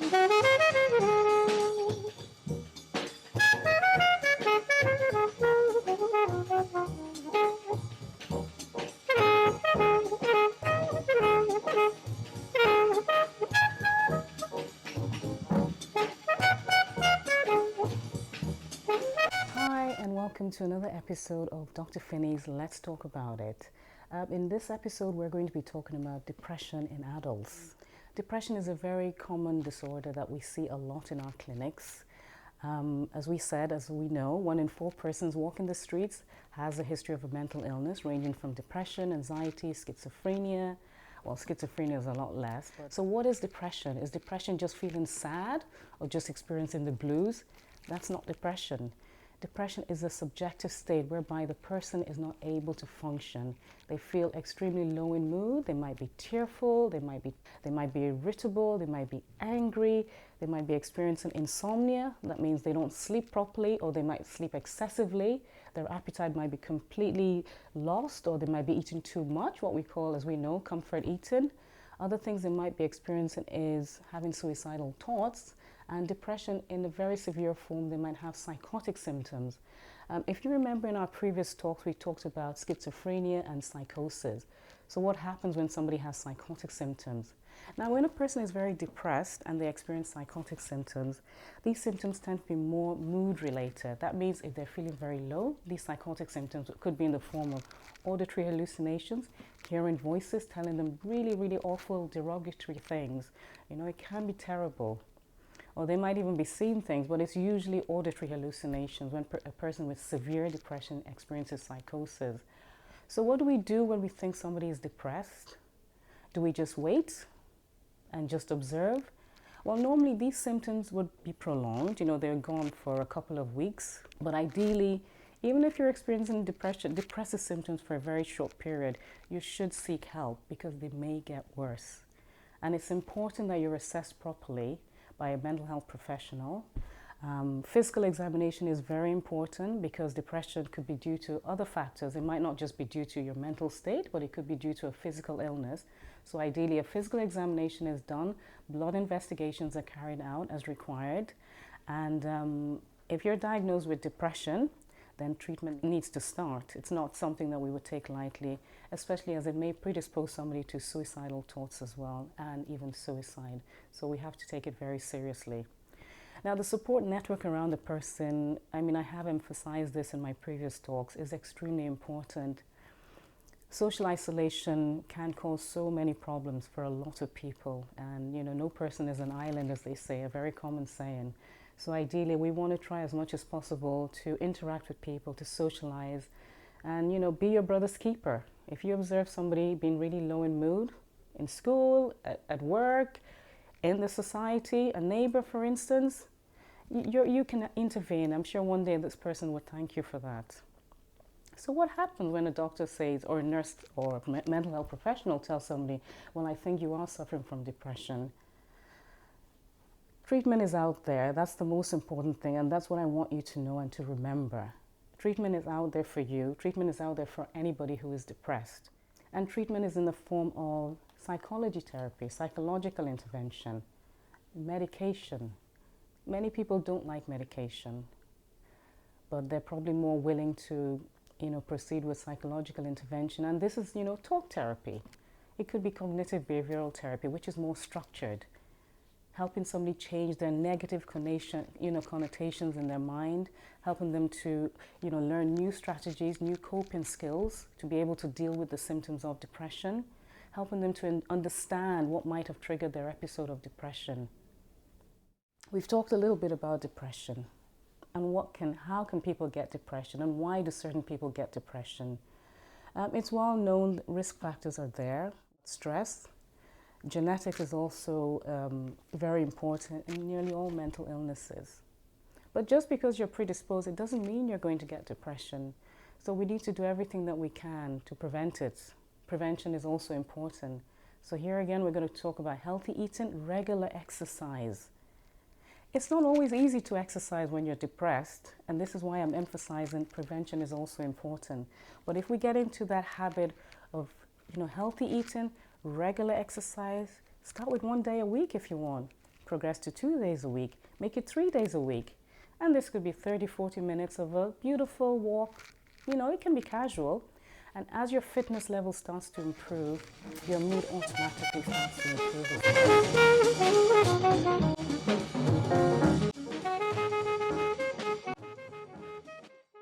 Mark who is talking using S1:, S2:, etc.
S1: Hi, and welcome to another episode of Dr. Phinney's Let's Talk About It. In this episode, we're going to be talking about depression in adults. Depression is a very common disorder that we see a lot in our clinics. As we know, 1 in 4 persons walking the streets has a history of a mental illness ranging from depression, anxiety, schizophrenia. Well, schizophrenia is a lot less. So what is depression? Is depression just feeling sad or just experiencing the blues? That's not depression. Depression is a subjective state whereby the person is not able to function. They feel extremely low in mood. They might be tearful, they might be irritable, they might be angry, they might be experiencing insomnia. That means they don't sleep properly, or they might sleep excessively. Their appetite might be completely lost, or they might be eating too much, what we call, as we know, comfort eating. Other things they might be experiencing is having suicidal thoughts, and depression in a very severe form, they might have psychotic symptoms. If you remember in our previous talks, we talked about schizophrenia and psychosis. So what happens when somebody has psychotic symptoms? Now, when a person is very depressed and they experience psychotic symptoms, these symptoms tend to be more mood related. That means if they're feeling very low, these psychotic symptoms could be in the form of auditory hallucinations, hearing voices telling them really, really awful, derogatory things. You know, it can be terrible. Or they might even be seeing things, but it's usually auditory hallucinations when a person with severe depression experiences psychosis. So what do we do when we think somebody is depressed? Do we just wait and just observe? Well, normally these symptoms would be prolonged. You know, they're gone for a couple of weeks. But ideally, even if you're experiencing depressive symptoms for a very short period, you should seek help because they may get worse. And it's important that you're assessed properly by a mental health professional. Physical examination is very important because depression could be due to other factors. It might not just be due to your mental state, but it could be due to a physical illness. So ideally, a physical examination is done, blood investigations are carried out as required, and if you're diagnosed with depression, then treatment needs to start. It's not something that we would take lightly, especially as it may predispose somebody to suicidal thoughts as well, and even suicide. So we have to take it very seriously. Now, the support network around the person, I have emphasized this in my previous talks, is extremely important. Social isolation can cause so many problems for a lot of people, and no person is an island, as they say, a very common saying. So ideally, we want to try as much as possible to interact with people, to socialize, and be your brother's keeper. If you observe somebody being really low in mood, in school, at work, in the society, a neighbor, for instance, you can intervene. I'm sure one day this person would thank you for that. So what happens when a doctor says, or a nurse or a mental health professional tells somebody, well, I think you are suffering from depression? Treatment is out there. That's the most important thing, and that's what I want you to know and to remember. Treatment is out there for you. Treatment is out there for anybody who is depressed. And treatment is in the form of psychology therapy, psychological intervention, medication. Many people don't like medication, but they're probably more willing to, proceed with psychological intervention. And this is, talk therapy. It could be cognitive behavioral therapy, which is more structured, helping somebody change their negative connotations in their mind, helping them to, learn new strategies, new coping skills to be able to deal with the symptoms of depression, helping them to understand what might have triggered their episode of depression. We've talked a little bit about depression and how can people get depression and why do certain people get depression. It's well known that risk factors are there. Stress, genetics is also very important in nearly all mental illnesses. But just because you're predisposed, it doesn't mean you're going to get depression. So we need to do everything that we can to prevent it. Prevention is also important. So here again, we're going to talk about healthy eating, regular exercise. It's not always easy to exercise when you're depressed, and this is why I'm emphasizing prevention is also important. But if we get into that habit of, healthy eating, regular exercise, start with 1 day a week if you want. progress to 2 days a week, make it 3 days a week. And this could be 30, 40 minutes of a beautiful walk. You know, it can be casual. And as your fitness level starts to improve, your mood automatically starts to improve as well.